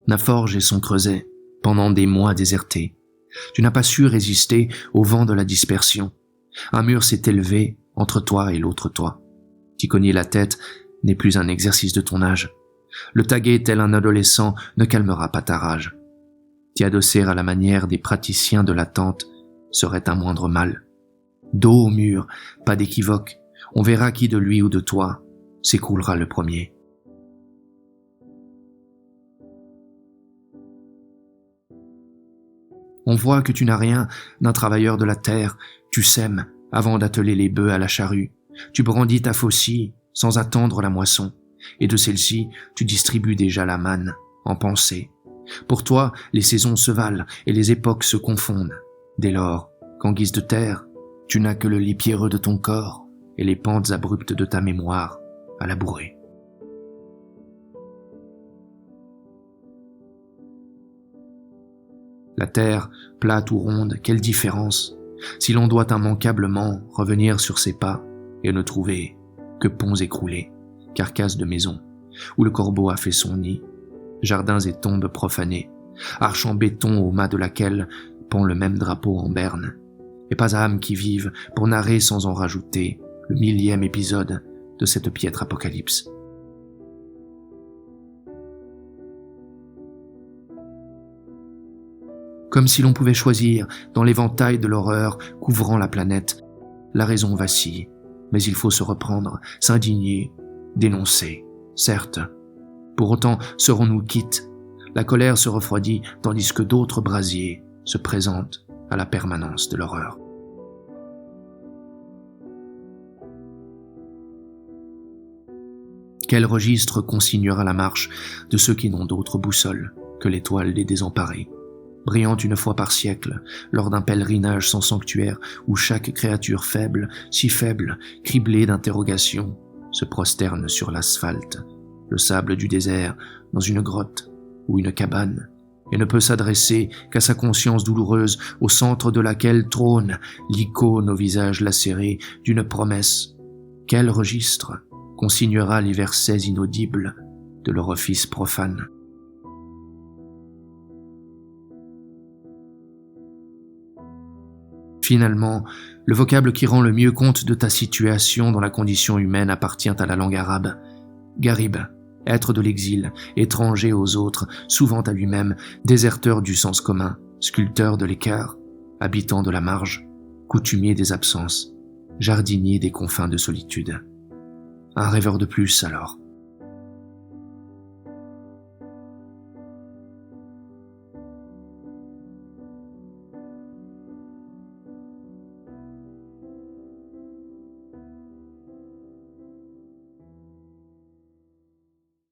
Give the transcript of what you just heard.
La forge et son creuset, pendant des mois désertés. Tu n'as pas su résister au vent de la dispersion. Un mur s'est élevé entre toi et l'autre toi. T'y cogner la tête n'est plus un exercice de ton âge. Le taguer tel un adolescent ne calmera pas ta rage. T'y adosser à la manière des praticiens de l'attente serait un moindre mal. Dos au mur, pas d'équivoque, on verra qui de lui ou de toi s'écroulera le premier. On voit que tu n'as rien d'un travailleur de la terre, tu sèmes avant d'atteler les bœufs à la charrue, tu brandis ta faucille sans attendre la moisson, et de celle-ci tu distribues déjà la manne, en pensée. Pour toi, les saisons se valent et les époques se confondent. Dès lors, qu'en guise de terre, tu n'as que le lit pierreux de ton corps et les pentes abruptes de ta mémoire à labourer. La terre, plate ou ronde, quelle différence, si l'on doit immanquablement revenir sur ses pas et ne trouver que ponts écroulés, carcasses de maisons, où le corbeau a fait son nid, jardins et tombes profanées, arches en béton au mât de laquelle pend le même drapeau en berne, et pas âme qui vive pour narrer sans en rajouter le 1000e épisode de cette piètre apocalypse. Comme si l'on pouvait choisir dans l'éventail de l'horreur couvrant la planète, la raison vacille, mais il faut se reprendre, s'indigner, dénoncer, certes. Pour autant, serons-nous quittes? La colère se refroidit tandis que d'autres brasiers se présentent à la permanence de l'horreur. Quel registre consignera la marche de ceux qui n'ont d'autre boussole que l'étoile des désemparés, brillant une fois par siècle, lors d'un pèlerinage sans sanctuaire où chaque créature faible, si faible, criblée d'interrogations, se prosterne sur l'asphalte, le sable du désert, dans une grotte ou une cabane, et ne peut s'adresser qu'à sa conscience douloureuse au centre de laquelle trône l'icône au visage lacéré d'une promesse. Quel registre consignera les versets inaudibles de leur office profane? Finalement, le vocable qui rend le mieux compte de ta situation dans la condition humaine appartient à la langue arabe. Gharib, être de l'exil, étranger aux autres, souvent à lui-même, déserteur du sens commun, sculpteur de l'écart, habitant de la marge, coutumier des absences, jardinier des confins de solitude. Un rêveur de plus alors.